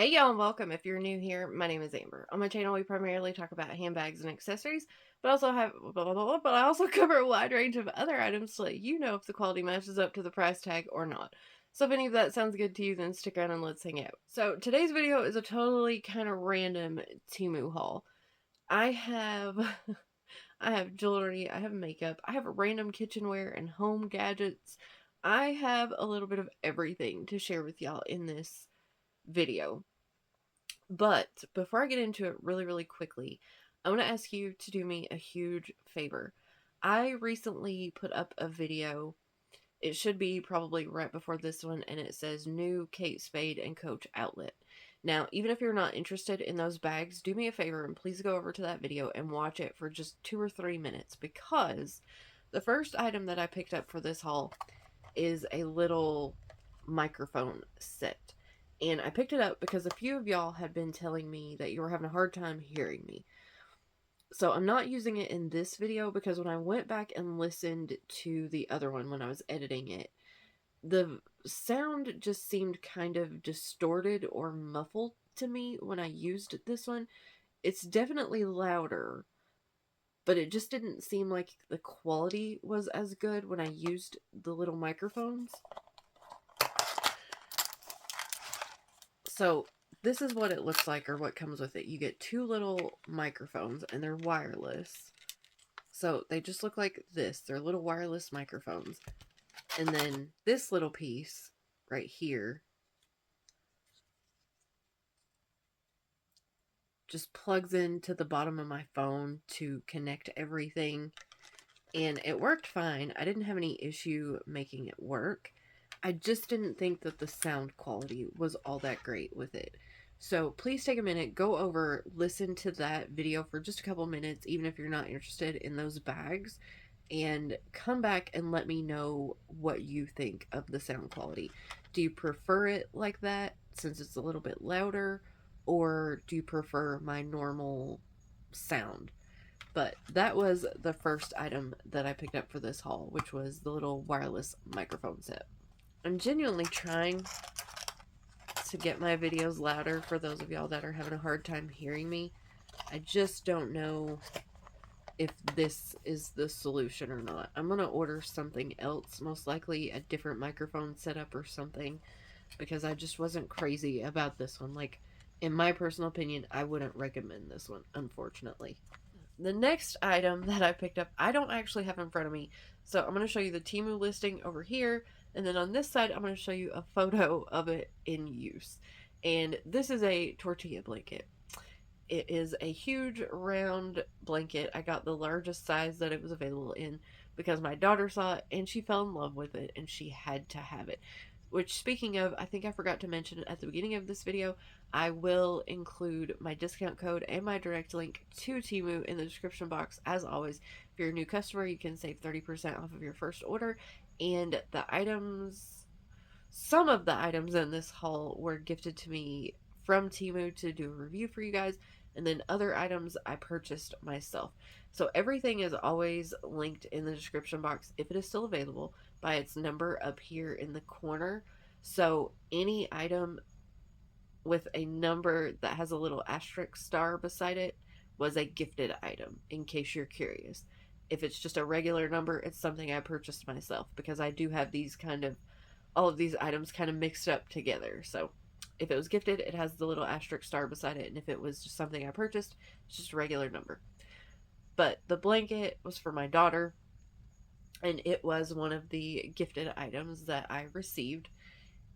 Hey y'all and welcome. If you're new here, my name is Amber. On my channel we primarily talk about handbags and accessories, but I also cover a wide range of other items to let you know if the quality matches up to the price tag or not. So if any of that sounds good to you, then stick around and let's hang out. So today's video is a totally kind of random Temu haul. I have I have jewelry, I have makeup, I have random kitchenware and home gadgets. I have a little bit of everything to share with y'all in this video. But before I get into it really quickly, I want to ask you to do me a huge favor. I recently put up a video. It should be probably right before this one, and it says new Kate Spade and Coach outlet. Now, even if you're not interested in those bags, do me a favor and please go over to that video and watch it for just 2 or 3 minutes, because the first item that I picked up for this haul is a little microphone set. And I picked it up because a few of y'all had been telling me that you were having a hard time hearing me. So I'm not using it in this video because when I went back and listened to the other one when I was editing it, the sound just seemed kind of distorted or muffled to me when I used this one. It's definitely louder, but it just didn't seem like the quality was as good when I used the little microphones. So this is what it looks like, or what comes with it. You get two little microphones and they're wireless. So they just look like this. They're little wireless microphones. And then this little piece right here just plugs into the bottom of my phone to connect everything. And it worked fine. I didn't have any issue making it work. I just didn't think that the sound quality was all that great with it. So please take a minute, go over, listen to that video for just a couple minutes, even if you're not interested in those bags, and come back and let me know what you think of the sound quality. Do you prefer it like that since it's a little bit louder, or do you prefer my normal sound? But that was the first item that I picked up for this haul, which was the little wireless microphone set. I'm genuinely trying to get my videos louder for those of y'all that are having a hard time hearing me. I just don't know if this is the solution or not. I'm going to order something else, most likely a different microphone setup or something, because I just wasn't crazy about this one. Like, in my personal opinion, I wouldn't recommend this one, unfortunately. The next item that I picked up, I don't actually have in front of me. So I'm going to show you the Temu listing over here. And then on this side, I'm going to show you a photo of it in use. And this is a tortilla blanket. It is a huge round blanket. I got the largest size that it was available in because my daughter saw it and she fell in love with it and she had to have it. Which, speaking of, I think I forgot to mention at the beginning of this video, I will include my discount code and my direct link to Temu in the description box. As always, if you're a new customer, you can save 30% off of your first order. And the items, some of the items in this haul were gifted to me from Temu to do a review for you guys. And then other items I purchased myself. So everything is always linked in the description box, if it is still available, by its number up here in the corner. So any item with a number that has a little asterisk star beside it was a gifted item, in case you're curious. If it's just a regular number, it's something I purchased myself, because I do have these kind of, all of these items kind of mixed up together. So if it was gifted, it has the little asterisk star beside it, and if it was just something I purchased, it's just a regular number. But the blanket was for my daughter, and it was one of the gifted items that I received,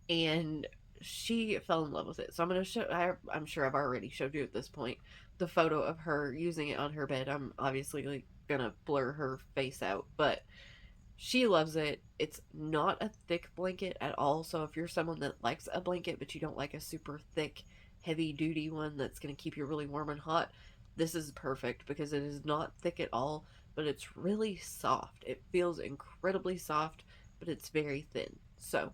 and she fell in love with it. So I'm going to show, I'm sure I've already showed you at this point, the photo of her using it on her bed. I'm obviously going to blur her face out, but she loves it. It's not a thick blanket at all. So if you're someone that likes a blanket, but you don't like a super thick, heavy duty one that's going to keep you really warm and hot, this is perfect because it is not thick at all, but it's really soft. It feels incredibly soft, but it's very thin. So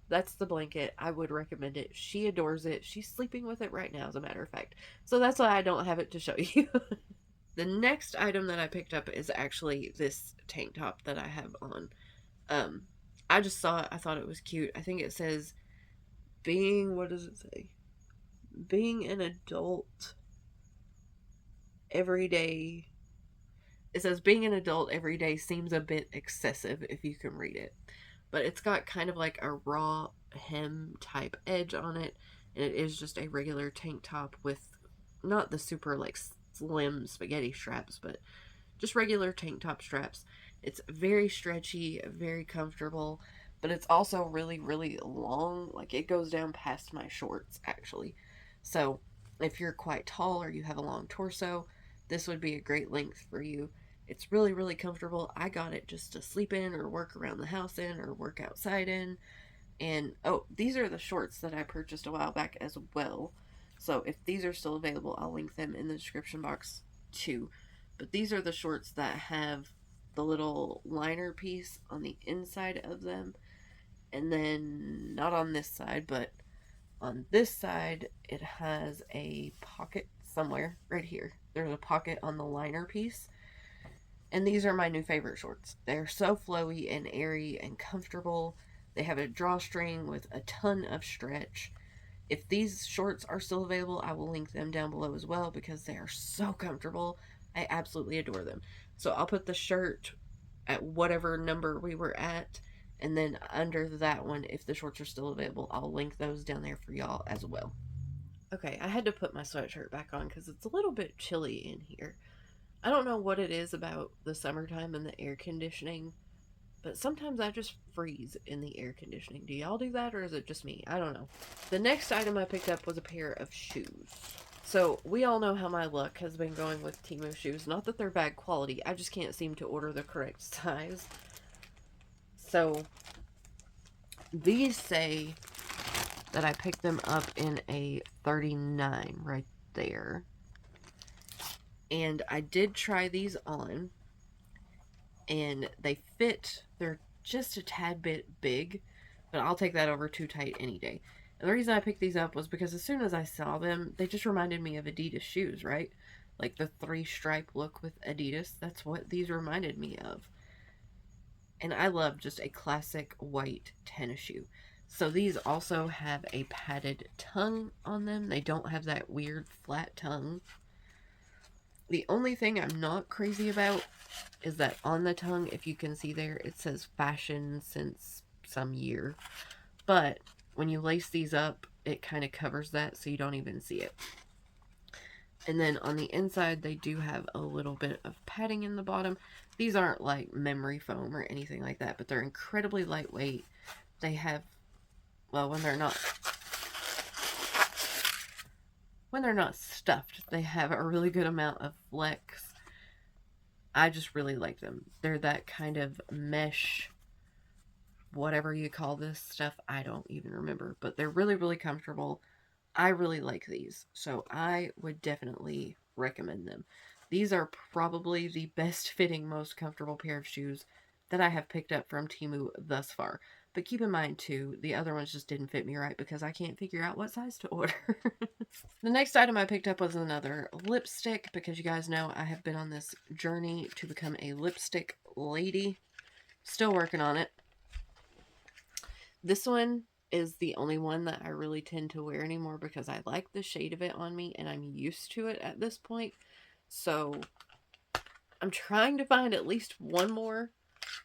that's the blanket. I would recommend it. She adores it. She's sleeping with it right now, as a matter of fact. So that's why I don't have it to show you. The next item that I picked up is actually this tank top that I have on. Um, I just saw it. I thought it was cute. I think it says what does it say? being an adult every day. It says being an adult every day seems a bit excessive if you can read it. But it's got kind of like a raw hem type edge on it. And it is just a regular tank top with not the super like slim spaghetti straps, but just regular tank top straps. It's very stretchy, very comfortable, but it's also really, really long. Like it goes down past my shorts, actually. So if you're quite tall or you have a long torso, this would be a great length for you. It's really, really comfortable. I got it just to sleep in or work around the house in or work outside in. And oh, these are the shorts that I purchased a while back as well. So if these are still available, I'll link them in the description box too. But these are the shorts that have the little liner piece on the inside of them. And then, not on this side, but on this side, it has a pocket somewhere right here. There's a pocket on the liner piece. And these are my new favorite shorts. They're so flowy and airy and comfortable. They have a drawstring with a ton of stretch. If these shorts are still available, I will link them down below as well because they are so comfortable. I absolutely adore them. So I'll put the shirt at whatever number we were at, and then under that one, if the shorts are still available, I'll link those down there for y'all as well. Okay, I had to put my sweatshirt back on because it's a little bit chilly in here. I don't know what it is about the summertime and the air conditioning, but sometimes I just freeze in the air conditioning. Do y'all do that, or is it just me? I don't know. The next item I picked up was a pair of shoes. So we all know how my luck has been going with Temu shoes. Not that they're bad quality, I just can't seem to order the correct size. So these say that I picked them up in a 39 right there. And I did try these on, and they fit. They're just a tad bit big, but I'll take that over too tight any day. And the reason I picked these up was because as soon as I saw them, they just reminded me of Adidas shoes, right? Like the 3-stripe look with Adidas. That's what these reminded me of. And I love just a classic white tennis shoe. So these also have a padded tongue on them. They don't have that weird flat tongue. The only thing I'm not crazy about is that on the tongue, if you can see there, it says fashion since some year. But when you lace these up, it kind of covers that so you don't even see it. And then on the inside, they do have a little bit of padding in the bottom. These aren't like memory foam or anything like that, but they're incredibly lightweight. They have, well, when they're not stuffed, they have a really good amount of flex. I just really like them. They're that kind of mesh, whatever you call this stuff. I don't even remember, but they're really, really comfortable. I really like these, so I would definitely recommend them. These are probably the best fitting, most comfortable pair of shoes that I have picked up from Temu thus far. But keep in mind, too, the other ones just didn't fit me right because I can't figure out what size to order. The next item I picked up was another lipstick because you guys know I have been on this journey to become a lipstick lady. Still working on it. This one is the only one that I really tend to wear anymore because I like the shade of it on me and I'm used to it at this point. So I'm trying to find at least one more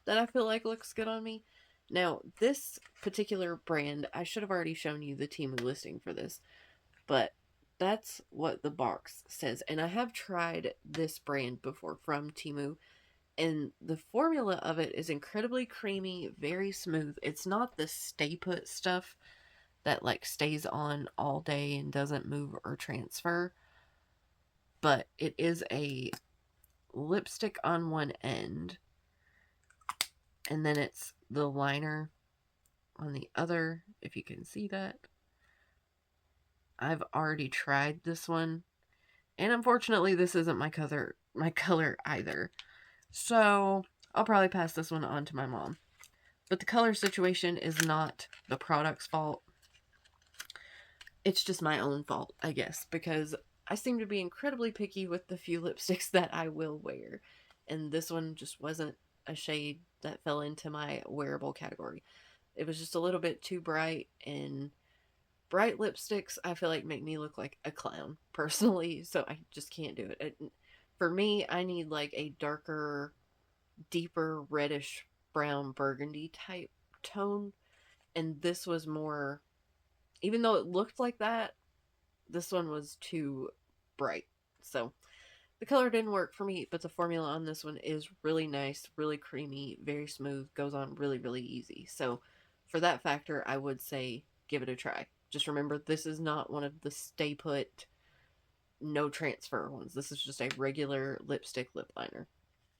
that I feel like looks good on me. Now, this particular brand, I should have already shown you the Temu listing for this, but that's what the box says. And I have tried this brand before from Temu, and the formula of it is incredibly creamy, very smooth. It's not the stay put stuff that like stays on all day and doesn't move or transfer, but it is a lipstick on one end, and then it's the liner on the other, if you can see that. I've already tried this one, and unfortunately this isn't my color either. So I'll probably pass this one on to my mom. But the color situation is not the product's fault. It's just my own fault, I guess, because I seem to be incredibly picky with the few lipsticks that I will wear. And this one just wasn't a shade that fell into my wearable category. It was just a little bit too bright and bright lipsticks, I feel like make me look like a clown, personally, so I just can't do it. For me, I need like a darker, deeper reddish brown burgundy type tone, and this was more, even though it looked like that, this one was too bright. So the color didn't work for me, but the formula on this one is really nice, really creamy, very smooth, goes on really, really easy. So for that factor, I would say give it a try. Just remember, this is not one of the stay put, no transfer ones. This is just a regular lipstick lip liner.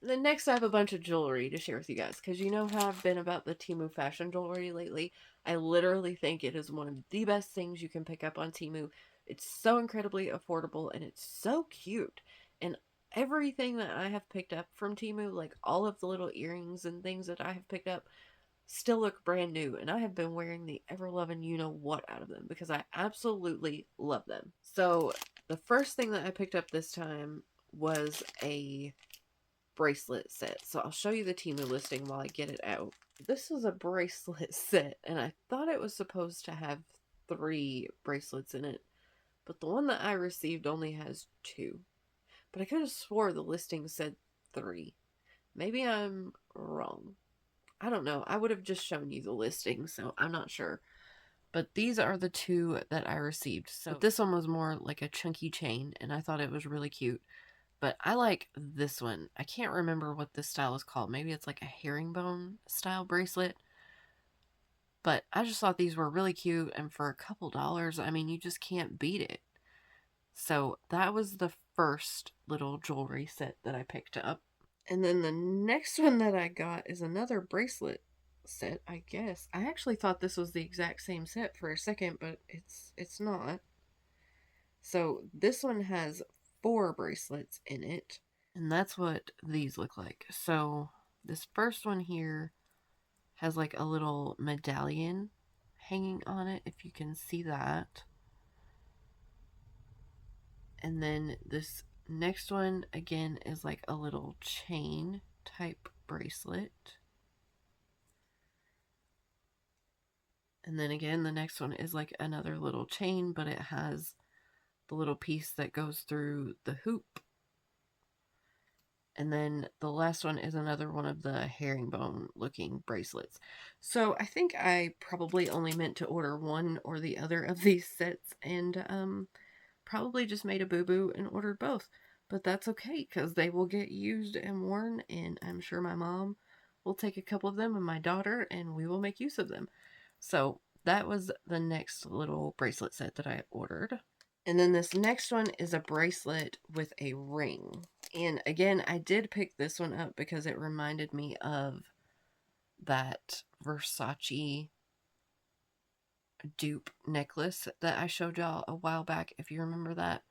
Then next, I have a bunch of jewelry to share with you guys, because you know how I've been about the Temu fashion jewelry lately. I literally think it is one of the best things you can pick up on Temu. It's so incredibly affordable, and it's so cute. And everything that I have picked up from Temu, like all of the little earrings and things that I have picked up, still look brand new. And I have been wearing the ever-loving you-know-what out of them, because I absolutely love them. So the first thing that I picked up this time was a bracelet set. So I'll show you the Temu listing while I get it out. This is a bracelet set, and I thought it was supposed to have 3 bracelets in it, but the one that I received only has 2. But I could have swore the listing said 3. Maybe I'm wrong. I don't know. I would have just shown you the listing, so I'm not sure. But these are the 2 that I received. So this one was more like a chunky chain, and I thought it was really cute. But I like this one. I can't remember what this style is called. Maybe it's like a herringbone style bracelet. But I just thought these were really cute. And for a couple dollars, I mean, you just can't beat it. So that was the first little jewelry set that I picked up. And then the next one that I got is another bracelet set, I guess. I actually thought this was the exact same set for a second, but it's not. So this one has 4 bracelets in it, and that's what these look like. So this first one here has like a little medallion hanging on it, if you can see that. And then this next one again is like a little chain type bracelet. And then again, the next one is like another little chain, but it has the little piece that goes through the hoop. And then the last one is another one of the herringbone looking bracelets. So I think I probably only meant to order one or the other of these sets, and probably just made a boo-boo and ordered both. But that's okay, because they will get used and worn, and I'm sure my mom will take a couple of them and my daughter, and we will make use of them. So that was the next little bracelet set that I ordered. And then this next one is a bracelet with a ring. And again, I did pick this one up because it reminded me of that Versace dupe necklace that I showed y'all a while back, if you remember that.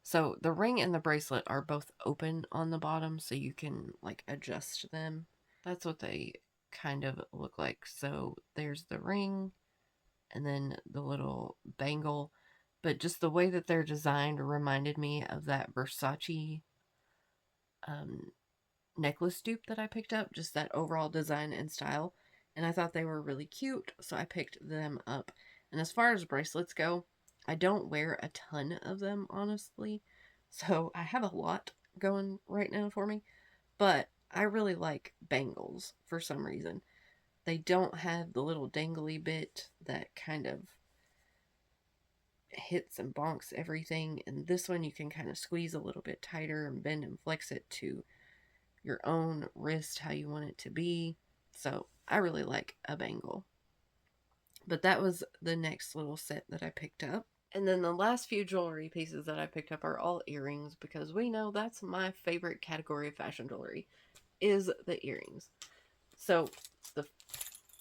So the ring and the bracelet are both open on the bottom, so you can like adjust them. That's what they kind of look like. So there's the ring and then the little bangle. But just the way that they're designed reminded me of that Versace necklace dupe that I picked up. Just that overall design and style. And I thought they were really cute, so I picked them up. And as far as bracelets go, I don't wear a ton of them, honestly. So I have a lot going right now for me. But I really like bangles for some reason. They don't have the little dangly bit that kind of hits and bonks everything, and this one you can kind of squeeze a little bit tighter and bend and flex it to your own wrist how you want it to be. So I really like a bangle. But that was the next little set that I picked up. And then the last few jewelry pieces that I picked up are all earrings, because we know that's my favorite category of fashion jewelry, is the earrings. So the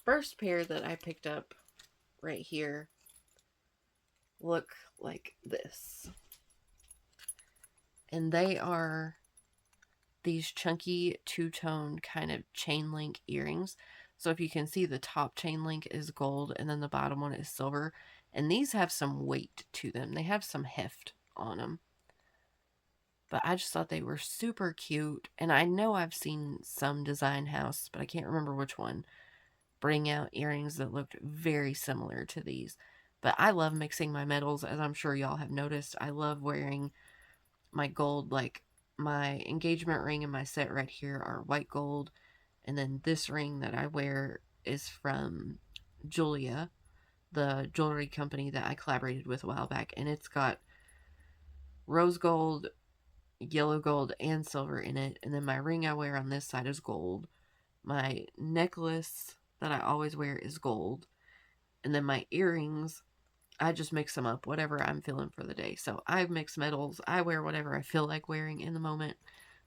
first pair that I picked up right here look like this. And they are these chunky two-tone kind of chain link earrings. So if you can see, the top chain link is gold and then the bottom one is silver. And these have some weight to them. They have some heft on them. But I just thought they were super cute. And I know I've seen some design house, but I can't remember which one, bring out earrings that looked very similar to these. But I love mixing my metals, as I'm sure y'all have noticed. I love wearing my gold, like my engagement ring and my set right here are white gold. And then this ring that I wear is from Julia, the jewelry company that I collaborated with a while back. And it's got rose gold, yellow gold, and silver in it. And then my ring I wear on this side is gold. My necklace that I always wear is gold. And then my earrings, I just mix them up, whatever I'm feeling for the day. So I mix metals. I wear whatever I feel like wearing in the moment.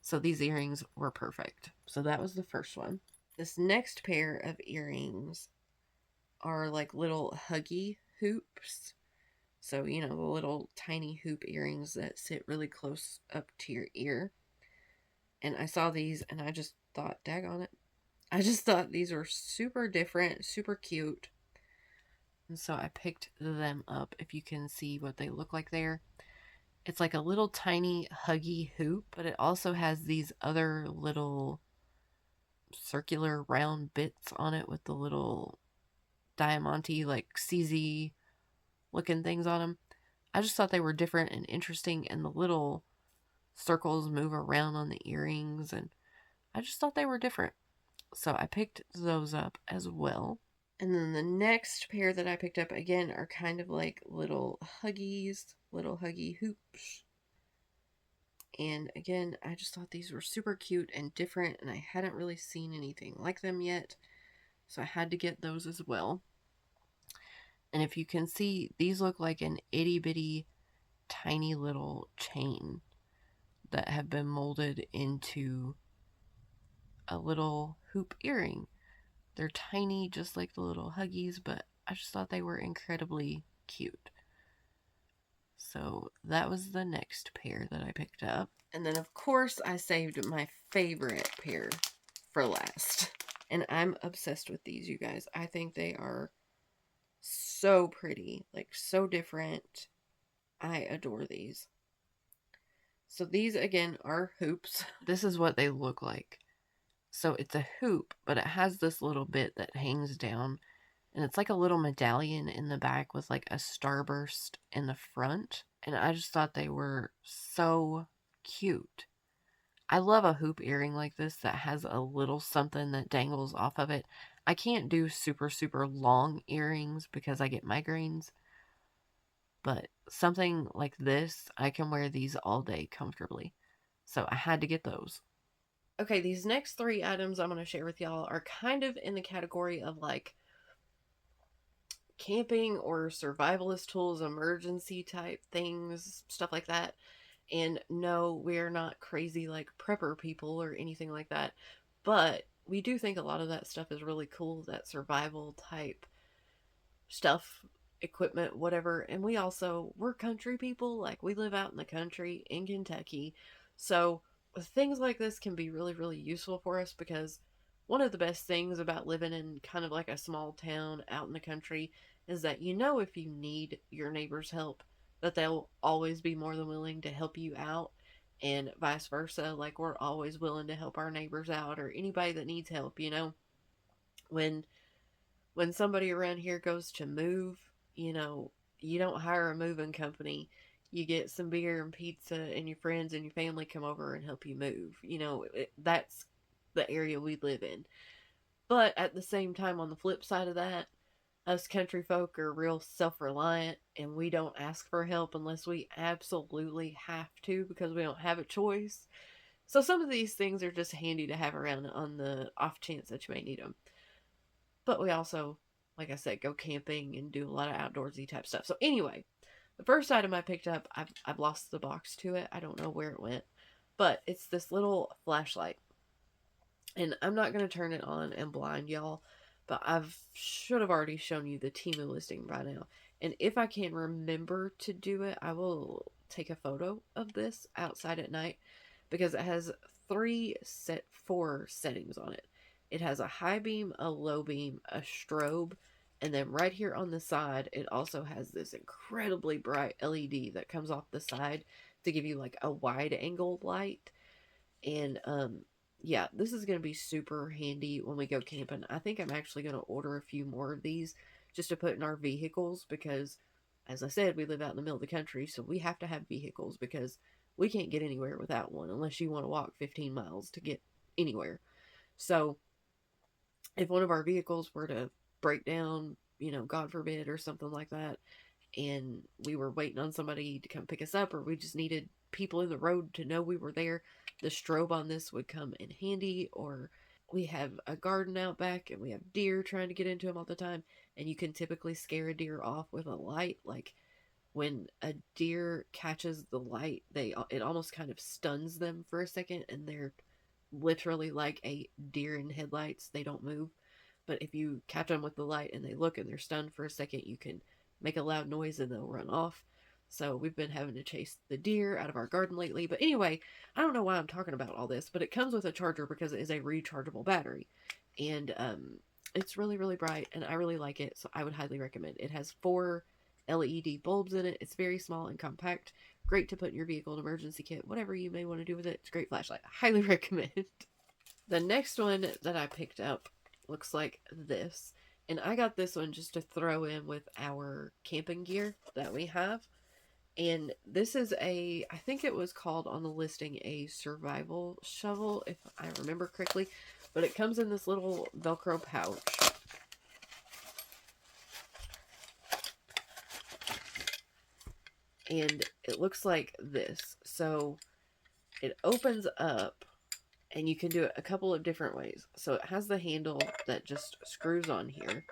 So these earrings were perfect. So that was the first one. This next pair of earrings are like little huggy hoops. So, you know, the little tiny hoop earrings that sit really close up to your ear. And I saw these and I just thought, daggone it. I just thought these were super different, super cute. And so I picked them up. If you can see what they look like there. It's like a little tiny huggy hoop, but it also has these other little circular round bits on it with the little diamante, like CZ looking things on them. I just thought they were different and interesting, and the little circles move around on the earrings, and I just thought they were different. So I picked those up as well. And then the next pair that I picked up, again, are kind of like little huggies, little huggy hoops. And again, I just thought these were super cute and different, and I hadn't really seen anything like them yet. So I had to get those as well. And if you can see, these look like an itty bitty tiny little chain that have been molded into a little hoop earring. They're tiny, just like the little huggies, but I just thought they were incredibly cute. So that was the next pair that I picked up. And then, of course, I saved my favorite pair for last. And I'm obsessed with these, you guys. I think they are so pretty, like so different. I adore these. So these, again, are hoops. This is what they look like. So it's a hoop, but it has this little bit that hangs down. And it's like a little medallion in the back with like a starburst in the front. And I just thought they were so cute. I love a hoop earring like this that has a little something that dangles off of it. I can't do super, super long earrings because I get migraines. But something like this, I can wear these all day comfortably. So I had to get those. Okay, these next three items I'm going to share with y'all are kind of in the category of like camping or survivalist tools, emergency type things, stuff like that. And no, we're not crazy like prepper people or anything like that. But we do think a lot of that stuff is really cool, that survival type stuff, equipment, whatever. And we're country people. Like, we live out in the country in Kentucky. So things like this can be really, really useful for us, because one of the best things about living in kind of like a small town out in the country is that, you know, if you need your neighbor's help, that they'll always be more than willing to help you out, and vice versa. Like, we're always willing to help our neighbors out or anybody that needs help, you know. When somebody around here goes to move, you know, you don't hire a moving company. You get some beer and pizza, and your friends and your family come over and help you move. You know, that's the area we live in. But at the same time, on the flip side of that, us country folk are real self-reliant, and we don't ask for help unless we absolutely have to, because we don't have a choice. So some of these things are just handy to have around on the off chance that you may need them. But we also, like I said, go camping and do a lot of outdoorsy type stuff. So anyway, the first item I picked up, I've lost the box to it. I don't know where it went. But it's this little flashlight. And I'm not going to turn it on and blind y'all, but should have already shown you the Temu listing by now. And if I can remember to do it, I will take a photo of this outside at night, because it has four settings on it. It has a high beam, a low beam, a strobe, and then right here on the side, it also has this incredibly bright LED that comes off the side to give you like a wide angle light. And yeah, this is going to be super handy when we go camping. I think I'm actually going to order a few more of these just to put in our vehicles, because as I said, we live out in the middle of the country, so we have to have vehicles because we can't get anywhere without one unless you want to walk 15 miles to get anywhere. So if one of our vehicles were to break down, God forbid, or something like that, and we were waiting on somebody to come pick us up, or we just needed people in the road to know we were there, the strobe on this would come in handy. Or we have a garden out back and we have deer trying to get into them all the time, and you can typically scare a deer off with a light. Like when a deer catches the light, it almost kind of stuns them for a second, and they're literally like a deer in headlights. They don't move. But if you catch them with the light and they look and they're stunned for a second, you can make a loud noise and they'll run off. So we've been having to chase the deer out of our garden lately. But anyway, I don't know why I'm talking about all this, but it comes with a charger because it is a rechargeable battery. And it's really, really bright, and I really like it, so I would highly recommend. It has 4 LED bulbs in it. It's very small and compact. Great to put in your vehicle, an emergency kit, whatever you may want to do with it. It's a great flashlight. I highly recommend. The next one that I picked up looks like this. And I got this one just to throw in with our camping gear that we have. And this is I think it was called on the listing a survival shovel, if I remember correctly. But it comes in this little Velcro pouch. And it looks like this. So it opens up, and you can do it a couple of different ways. So it has the handle that just screws on here.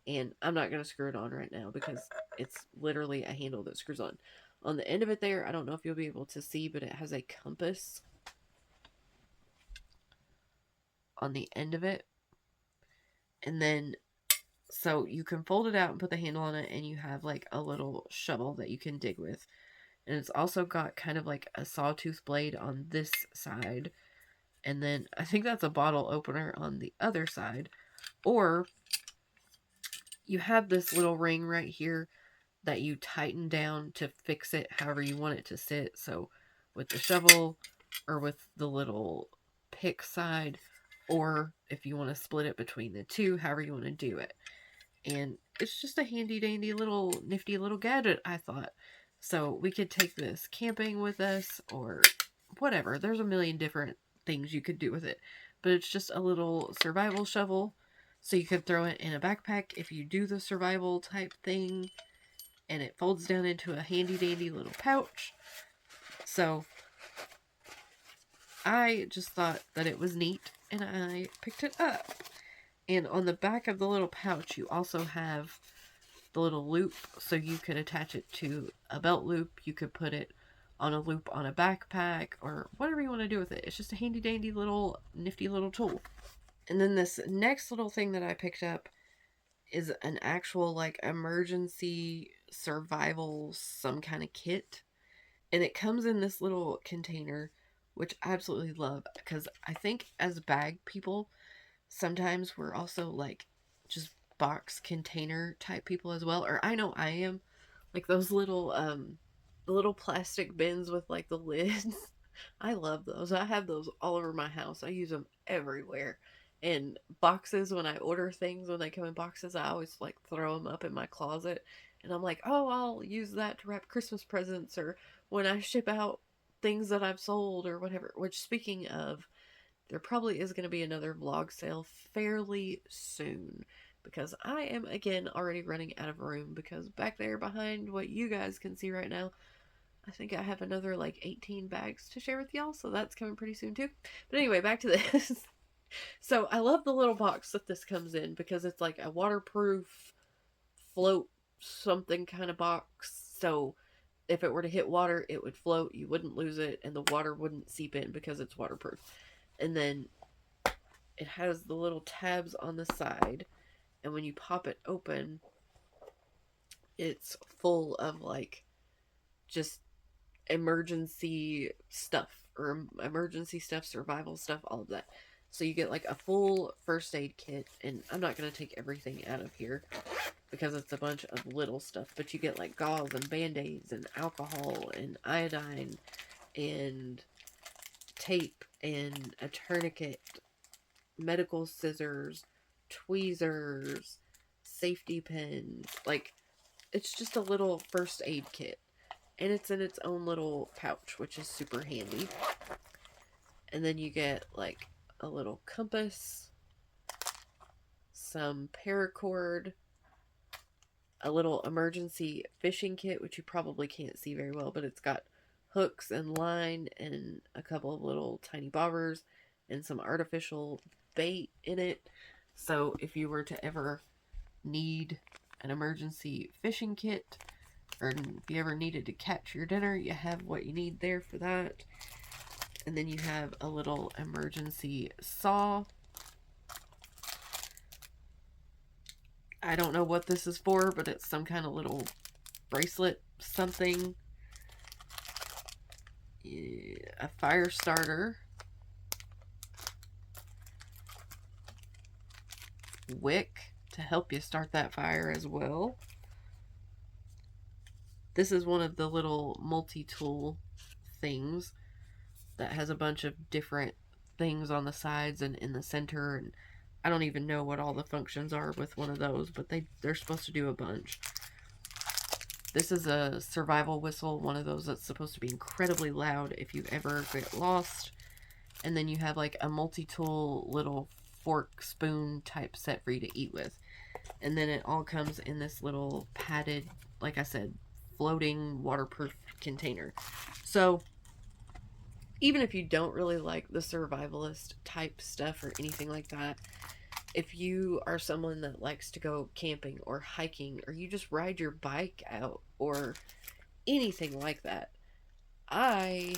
And I'm not going to screw it on right now because it's literally a handle that screws on. On the end of it there, I don't know if you'll be able to see, but it has a compass on the end of it. And then, so you can fold it out and put the handle on it, and you have like a little shovel that you can dig with. And it's also got kind of like a sawtooth blade on this side. And then I think that's a bottle opener on the other side. Or you have this little ring right here that you tighten down to fix it however you want it to sit. So with the shovel, or with the little pick side, or if you want to split it between the two, however you want to do it. And it's just a handy dandy little nifty little gadget, I thought. So we could take this camping with us or whatever. There's a million different things you could do with it. But it's just a little survival shovel. So you could throw it in a backpack if you do the survival type thing. And it folds down into a handy dandy little pouch. So I just thought that it was neat, and I picked it up. And on the back of the little pouch, you also have the little loop, so you could attach it to a belt loop. You could put it on a loop on a backpack, or whatever you want to do with it. It's just a handy dandy little nifty little tool. And then this next little thing that I picked up is an actual like emergency survival some kind of kit. And it comes in this little container, which I absolutely love, because I think as bag people, sometimes we're also like just box container type people as well. Or I know I am. Like those little the little plastic bins with like the lids. I love those. I have those all over my house. I use them everywhere. And boxes, when I order things, when they come in boxes, I always like throw them up in my closet. And I'm like, oh, I'll use that to wrap Christmas presents, or when I ship out things that I've sold or whatever. Which, speaking of, there probably is going to be another vlog sale fairly soon, because I am again already running out of room, because back there behind what you guys can see right now, I think I have another like 18 bags to share with y'all, so that's coming pretty soon too. But anyway, back to this. So I love the little box that this comes in, because it's like a waterproof float something kind of box. So if it were to hit water, it would float, you wouldn't lose it, and the water wouldn't seep in because it's waterproof. And then it has the little tabs on the side, and when you pop it open, it's full of like just emergency stuff, or emergency stuff, survival stuff, all of that. So you get like a full first aid kit, and I'm not going to take everything out of here because it's a bunch of little stuff, but you get like gauze and band-aids and alcohol and iodine and tape and a tourniquet, medical scissors, tweezers, safety pins, like It's just a little first aid kit. And it's in its own little pouch, which is super handy. And then you get like a little compass, some paracord, a little emergency fishing kit, which you probably can't see very well, but it's got hooks and line and a couple of little tiny bobbers and some artificial bait in it. So if you were to ever need an emergency fishing kit, or if you ever needed to catch your dinner, you have what you need there for that. And then you have a little emergency saw. I don't know what this is for, but it's some kind of little bracelet something. A fire starter. Wick to help you start that fire as well. This is one of the little multi-tool things that has a bunch of different things on the sides and in the center, and I don't even know what all the functions are with one of those, but they're supposed to do a bunch. This is a survival whistle, one of those that's supposed to be incredibly loud if you ever get lost. And then you have like a multi-tool little fork spoon type set for you to eat with. And then it all comes in this little padded, like I said, floating waterproof container. So even if you don't really like the survivalist type stuff or anything like that, if you are someone that likes to go camping or hiking, or you just ride your bike out or anything like that, I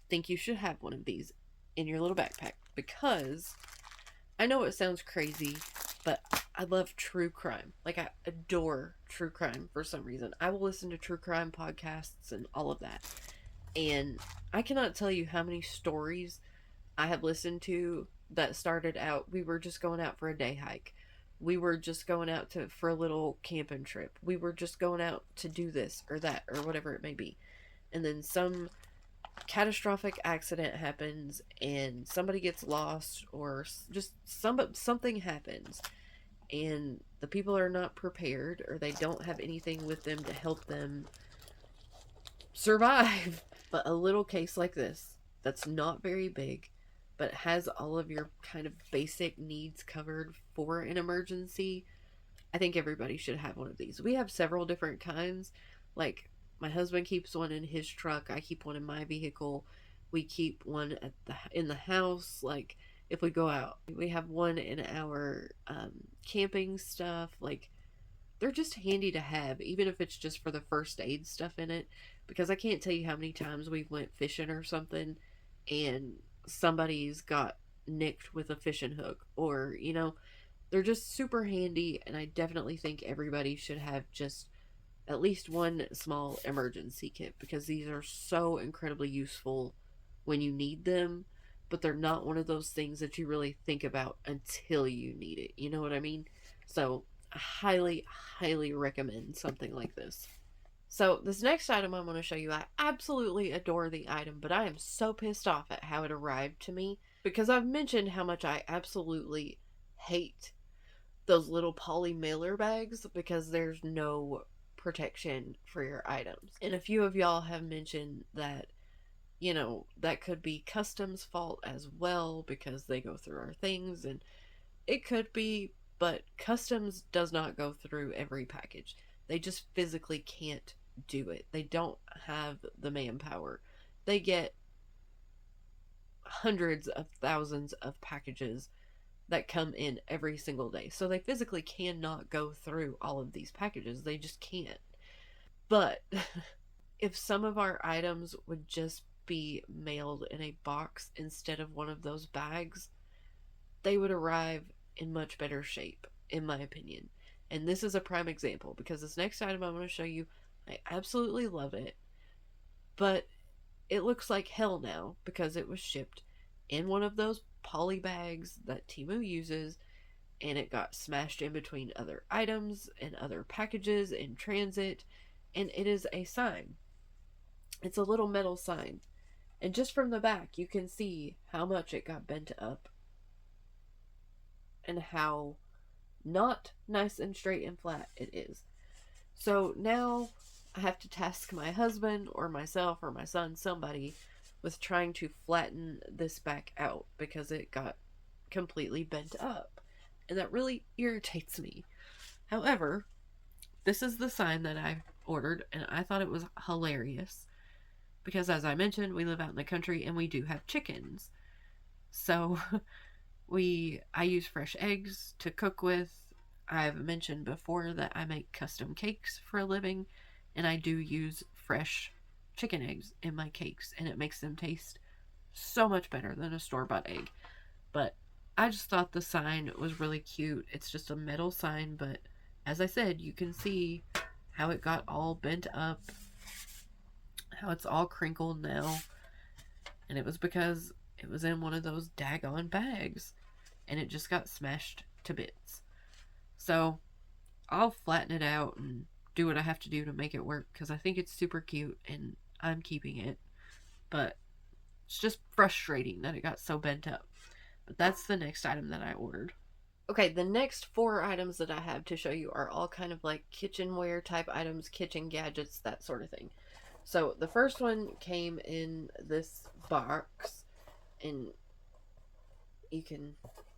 think you should have one of these in your little backpack, because I know it sounds crazy, but I love true crime. Like, I adore true crime for some reason. I will listen to true crime podcasts and all of that. And I cannot tell you how many stories I have listened to that started out, we were just going out for a day hike. We were just going out for a little camping trip. We were just going out to do this or that or whatever it may be. And then some catastrophic accident happens and somebody gets lost, or just something happens and the people are not prepared, or they don't have anything with them to help them survive. But a little case like this that's not very big, but has all of your kind of basic needs covered for an emergency, I think everybody should have one of these. We have several different kinds. Like, my husband keeps one in his truck. I keep one in my vehicle. We keep one in the house. Like, if we go out, we have one in our camping stuff. Like, they're just handy to have, even if it's just for the first aid stuff in it. Because I can't tell you how many times we went fishing or something and somebody's got nicked with a fishing hook, or they're just super handy. And I definitely think everybody should have just at least one small emergency kit, because these are so incredibly useful when you need them, but they're not one of those things that you really think about until you need it. You know what I mean? So I highly, highly recommend something like this. So this next item I'm going to show you, I absolutely adore the item, but I am so pissed off at how it arrived to me, because I've mentioned how much I absolutely hate those little poly mailer bags, because there's no protection for your items. And a few of y'all have mentioned that, that could be customs fault as well, because they go through our things, and it could be, but customs does not go through every package. They just physically can't do it. They don't have the manpower. They get hundreds of thousands of packages that come in every single day. So they physically cannot go through all of these packages. They just can't. But if some of our items would just be mailed in a box instead of one of those bags, they would arrive in much better shape, in my opinion. And this is a prime example, because this next item I'm going to show you, I absolutely love it, but it looks like hell now because it was shipped in one of those poly bags that Temu uses, and it got smashed in between other items and other packages in transit, and it is a sign. It's a little metal sign, and just from the back you can see how much it got bent up and how not nice and straight and flat it is. So now I have to task my husband or myself or my son, somebody, with trying to flatten this back out because it got completely bent up. And that really irritates me. However, this is the sign that I ordered, and I thought it was hilarious because, as I mentioned, we live out in the country and we do have chickens. So I use fresh eggs to cook with. I've mentioned before that I make custom cakes for a living, and I do use fresh chicken eggs in my cakes, and it makes them taste so much better than a store-bought egg. But I just thought the sign was really cute. It's just a metal sign, but as I said, you can see how it got all bent up, how it's all crinkled now, and it was because it was in one of those daggone bags, and it just got smashed to bits. So I'll flatten it out and do what I have to do to make it work because I think it's super cute and I'm keeping it. But it's just frustrating that it got so bent up. But that's the next item that I ordered. Okay, the next 4 items that I have to show you are all kind of like kitchenware type items, kitchen gadgets, that sort of thing. So the first one came in this box, and you can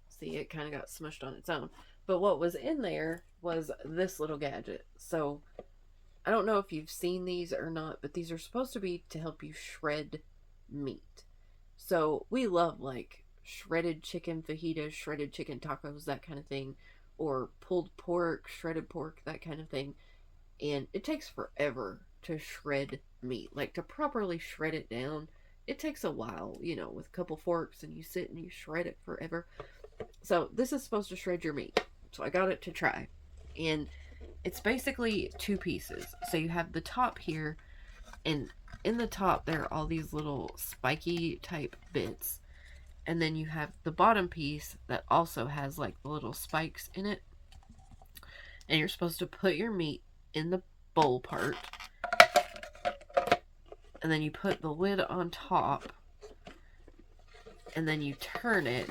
see it kind of got smushed on its own. But what was in there was this little gadget. So I don't know if you've seen these or not, but these are supposed to be to help you shred meat. So we love like shredded chicken fajitas, shredded chicken tacos, that kind of thing, or pulled pork, shredded pork, that kind of thing. And it takes forever to shred meat. Like to properly shred it down, it takes a while, with a couple forks, and you sit and you shred it forever. So this is supposed to shred your meat. So I got it to try. And it's basically 2 pieces. So you have the top here, and in the top there are all these little spiky type bits. And then you have the bottom piece that also has like the little spikes in it. And you're supposed to put your meat in the bowl part. And then you put the lid on top. And then you turn it.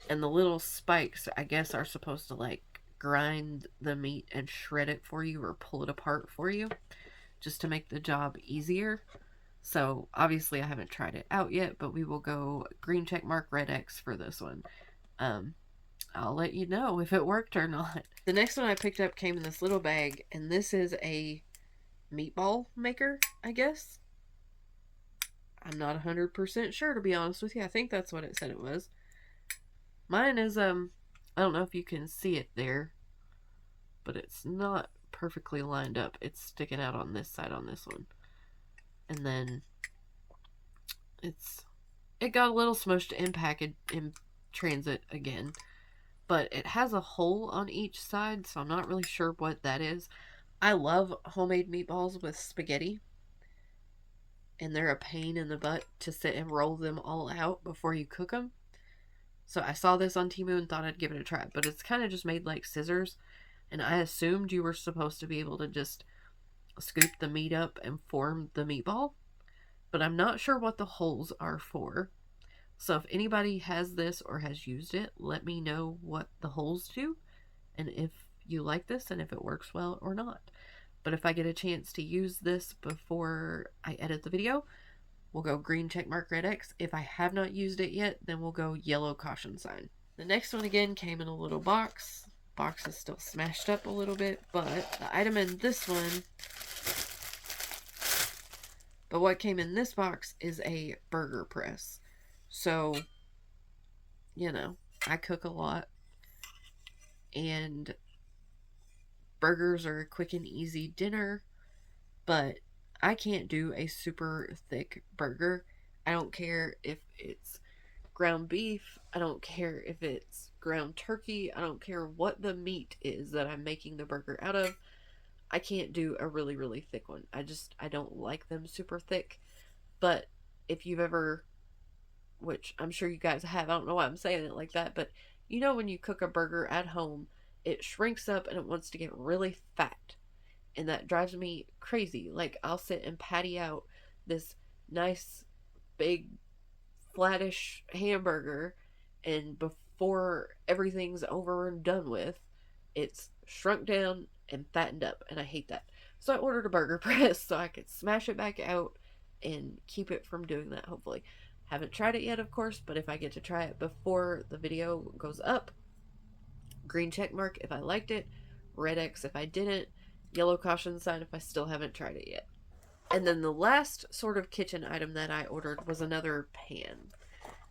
And the little spikes, I guess, are supposed to like grind the meat and shred it for you or pull it apart for you just to make the job easier. So obviously I haven't tried it out yet, but we will go green check mark red X for this one. I'll let you know if it worked or not. The next one I picked up came in this little bag, and this is a Meatball Maker, I guess. I'm not 100% sure, to be honest with you. I think that's what it said it was. Mine is, I don't know if you can see it there, but it's not perfectly lined up. It's sticking out on this side on this one. And then it got a little smushed in transit again, but it has a hole on each side, so I'm not really sure what that is. I love homemade meatballs with spaghetti, and they're a pain in the butt to sit and roll them all out before you cook them. So I saw this on Temu and thought I'd give it a try, but it's kind of just made like scissors, and I assumed you were supposed to be able to just scoop the meat up and form the meatball, but I'm not sure what the holes are for. So if anybody has this or has used it, let me know what the holes do and if you like this and if it works well or not. But if I get a chance to use this before I edit the video, we'll go green checkmark red X. If I have not used it yet, then we'll go yellow caution sign. The next one again came in a little box. Box is still smashed up a little bit, but the item in this one, but what came in this box is a burger press. So, I cook a lot, and burgers are a quick and easy dinner, but I can't do a super thick burger. I don't care if it's ground beef. I don't care if it's ground turkey. I don't care what the meat is that I'm making the burger out of. I can't do a really, really thick one. I don't like them super thick. But if you've ever, which I'm sure you guys have, I don't know why I'm saying it like that, but when you cook a burger at home, it shrinks up and it wants to get really fat. And that drives me crazy. Like, I'll sit and patty out this nice, big, flattish hamburger, and before everything's over and done with, it's shrunk down and fattened up, and I hate that. So I ordered a burger press so I could smash it back out and keep it from doing that, hopefully. Haven't tried it yet, of course, but if I get to try it before the video goes up, green check mark if I liked it, red X if I didn't, yellow caution sign if I still haven't tried it yet. And then the last sort of kitchen item that I ordered was another pan.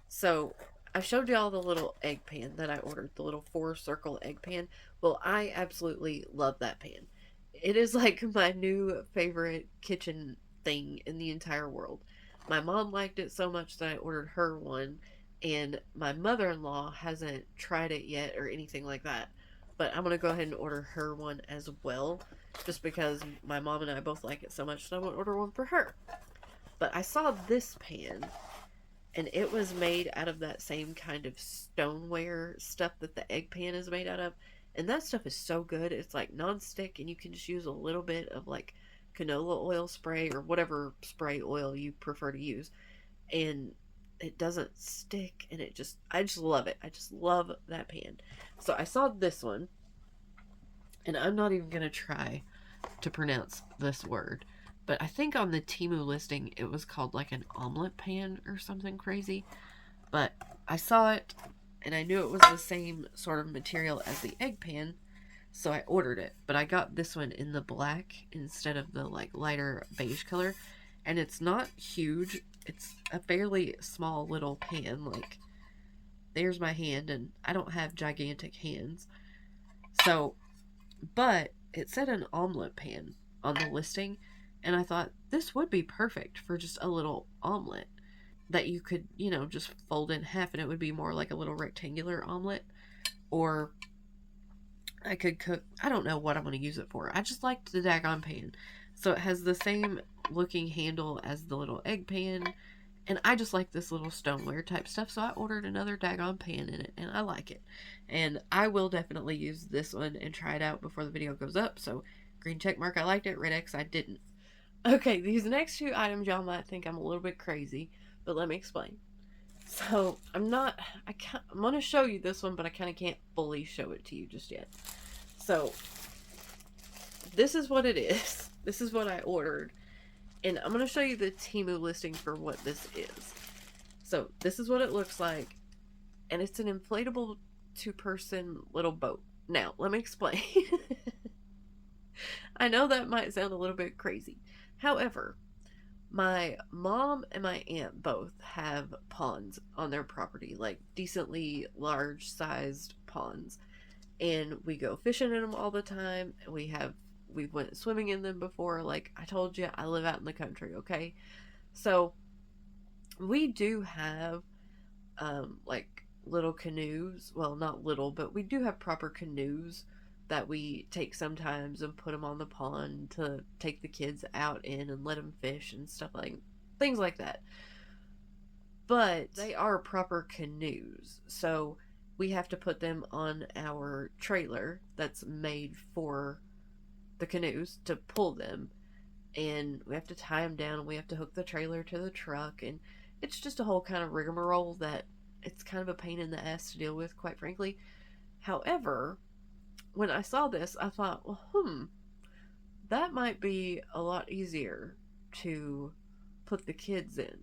So I showed y'all the little egg pan that I ordered, the little 4-circle egg pan. Well, I absolutely love that pan. It is like my new favorite kitchen thing in the entire world. My mom liked it so much that I ordered her one, and my mother-in-law hasn't tried it yet or anything like that. But I'm going to go ahead and order her one as well, just because my mom and I both like it so much that I'm going to order one for her. But I saw this pan, and it was made out of that same kind of stoneware stuff that the egg pan is made out of. And that stuff is so good. It's like non-stick, and you can just use a little bit of like canola oil spray or whatever spray oil you prefer to use. And it doesn't stick, and I just love it. I just love that pan. So I saw this one, and I'm not even going to try to pronounce this word. But I think on the Temu listing, it was called like an omelet pan or something crazy. But I saw it, and I knew it was the same sort of material as the egg pan, so I ordered it. But I got this one in the black instead of the like lighter beige color. And it's not huge. It's a fairly small little pan. Like, there's my hand, and I don't have gigantic hands. So, but it said an omelet pan on the listing. And I thought this would be perfect for just a little omelet that you could, just fold in half, and it would be more like a little rectangular omelet. Or I could cook, I don't know what I'm going to use it for. I just liked the daggone pan. So it has the same looking handle as the little egg pan. And I just like this little stoneware type stuff. So I ordered another daggone pan in it, and I like it. And I will definitely use this one and try it out before the video goes up. So green check mark, I liked it. Red X, I didn't. Okay, these next two items, y'all might think I'm a little bit crazy, but let me explain. So, I'm going to show you this one, but I kind of can't fully show it to you just yet. So, this is what it is. This is what I ordered. And I'm going to show you the Temu listing for what this is. So, this is what it looks like. And it's an inflatable 2-person little boat. Now, let me explain. I know that might sound a little bit crazy. However, my mom and my aunt both have ponds on their property, like decently large sized ponds. And we go fishing in them all the time. We went swimming in them before. Like I told you, I live out in the country, okay? So we do have like little canoes. Well, not little, but we do have proper canoes that we take sometimes and put them on the pond to take the kids out in and let them fish and stuff, like things like that. But they are proper canoes, so we have to put them on our trailer that's made for the canoes to pull them, and we have to tie them down, and we have to hook the trailer to the truck, and it's just a whole kind of rigmarole that it's kind of a pain in the ass to deal with, quite frankly. However, when I saw this, I thought, well, that might be a lot easier to put the kids in.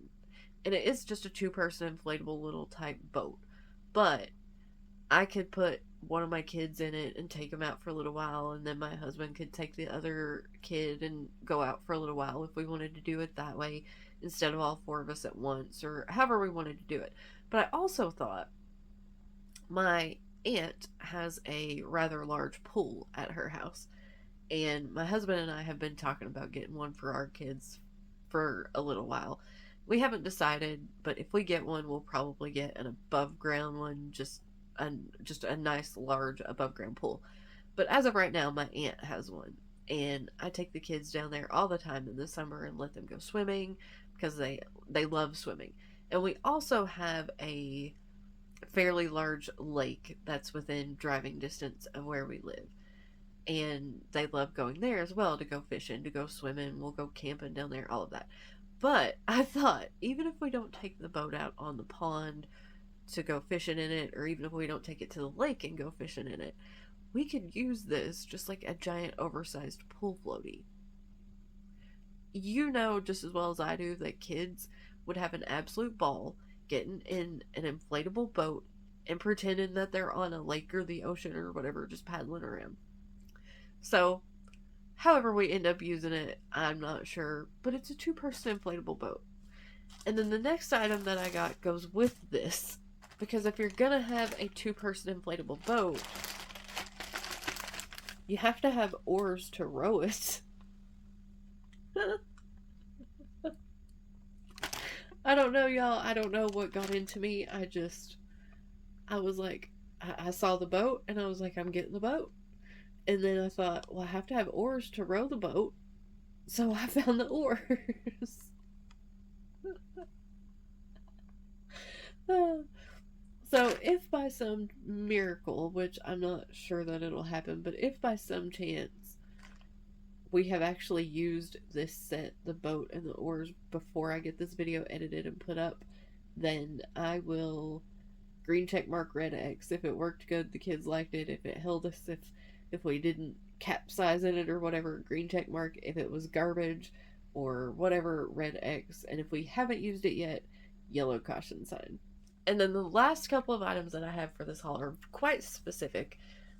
And it is just a 2-person inflatable little type boat. But I could put one of my kids in it and take them out for a little while, and then my husband could take the other kid and go out for a little while if we wanted to do it that way, instead of all 4 of us at once, or however we wanted to do it. But I also thought, my aunt has a rather large pool at her house, and my husband and I have been talking about getting one for our kids for a little while. We haven't decided, but if we get one, we'll probably get an above ground one, just a nice large above ground pool. But as of right now, my aunt has one, and I take the kids down there all the time in the summer and let them go swimming because they love swimming. And we also have a fairly large lake that's within driving distance of where we live, and they love going there as well to go fishing, to go swimming. We'll go camping down there, all of that. But I thought, even if we don't take the boat out on the pond to go fishing in it, or even if we don't take it to the lake and go fishing in it, we could use this just like a giant oversized pool floaty. You know just as well as I do that kids would have an absolute ball getting in an inflatable boat and pretending that they're on a lake or the ocean or whatever, just paddling around. So, however we end up using it, I'm not sure, but it's a 2-person inflatable boat. And then the next item that I got goes with this, because if you're gonna have a 2-person inflatable boat, you have to have oars to row it. I don't know, y'all. I don't know what got into me. I was like, I saw the boat and I was like, I'm getting the boat. And then I thought, well, I have to have oars to row the boat. So I found the oars. So if by some miracle, which I'm not sure that it'll happen, but if by some chance we have actually used this set, the boat and the oars, before I get this video edited and put up, then I will green check mark red X. If it worked good, the kids liked it. If it held us, if we didn't capsize in it or whatever, green check mark. If it was garbage or whatever, red X. And if we haven't used it yet, yellow caution sign. And then the last couple of items that I have for this haul are quite specific.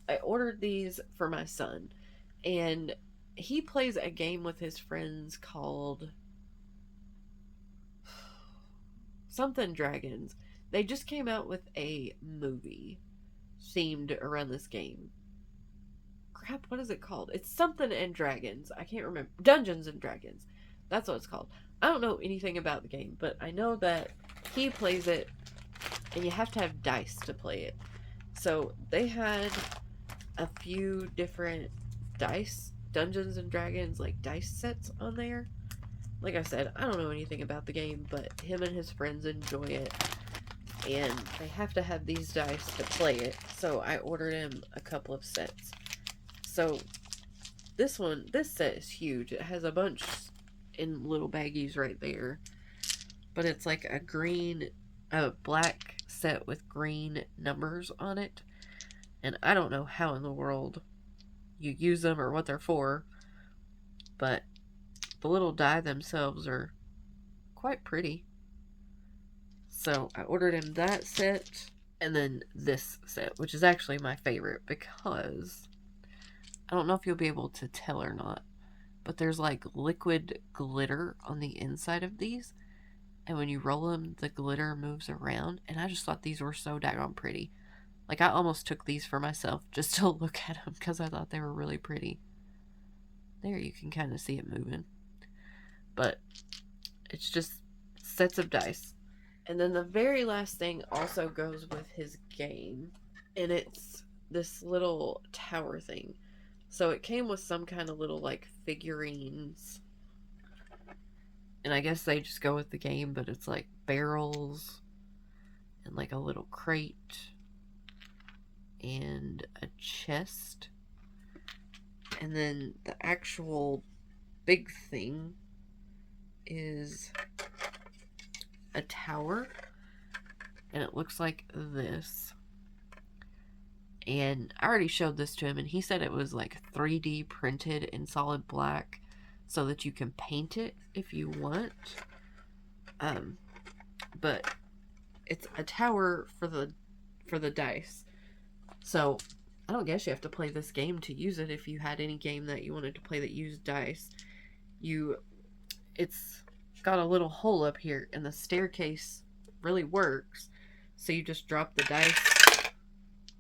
I ordered these for my son, and he plays a game with his friends called something Dragons. They just came out with a movie themed around this game. Crap, what is it called? It's something and Dragons. I can't remember. Dungeons and Dragons. That's what it's called. I don't know anything about the game, but I know that he plays it, and you have to have dice to play it. So they had a few different dice, Dungeons and Dragons, like dice sets on there. Like I said, I don't know anything about the game, but him and his friends enjoy it, and they have to have these dice to play it. So I ordered him a couple of sets. So this set is huge. It has a bunch in little baggies right there, but it's like a black set with green numbers on it, and I don't know how in the world you use them or what they're for, but the little die themselves are quite pretty. So I ordered him that set, and then this set, which is actually my favorite, because I don't know if you'll be able to tell or not, but there's like liquid glitter on the inside of these, and when you roll them, the glitter moves around, and I just thought these were so daggone pretty. Like, I almost took these for myself just to look at them, because I thought they were really pretty. There, you can kind of see it moving. But it's just sets of dice. And then the very last thing also goes with his game, and it's this little tower thing. So it came with some kind of little, like, figurines. And I guess they just go with the game, but it's like barrels and like a little crate and a chest. And then the actual big thing is a tower, and it looks like this. And I already showed this to him, and he said it was like 3D printed in solid black so that you can paint it if you want. But it's a tower for the dice. So I don't guess you have to play this game to use it. If you had any game that you wanted to play that used dice, it's got a little hole up here, and the staircase really works. So you just drop the dice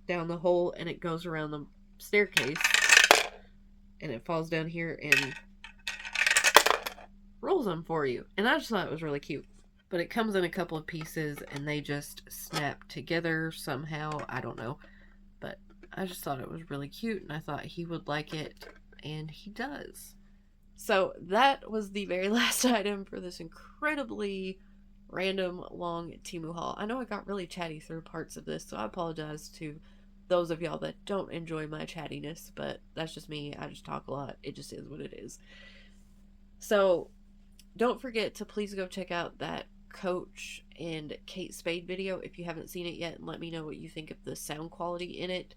down the hole, and it goes around the staircase, and it falls down here and rolls them for you. And I just thought it was really cute. But it comes in a couple of pieces, and they just snap together somehow. I don't know. But I just thought it was really cute, and I thought he would like it, and he does. So that was the very last item for this incredibly random long Temu haul. I know I got really chatty through parts of this, so I apologize to those of y'all that don't enjoy my chattiness, but that's just me. I just talk a lot. It just is what it is. So don't forget to please go check out that Coach and Kate Spade video if you haven't seen it yet, and let me know what you think of the sound quality in it.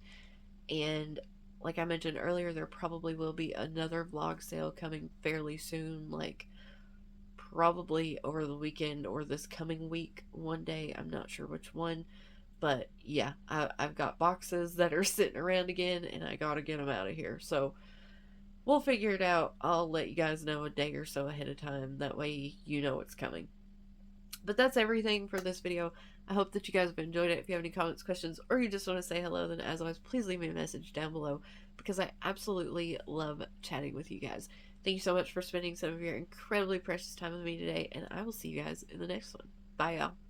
And like I mentioned earlier, there probably will be another vlog sale coming fairly soon, like probably over the weekend or this coming week one day. I'm not sure which one. But yeah, I've got boxes that are sitting around again, and I gotta get them out of here. So we'll figure it out. I'll let you guys know a day or so ahead of time. That way you know it's coming. But that's everything for this video. I hope that you guys have enjoyed it. If you have any comments, questions, or you just want to say hello, then as always, please leave me a message down below because I absolutely love chatting with you guys. Thank you so much for spending some of your incredibly precious time with me today, and I will see you guys in the next one. Bye, y'all.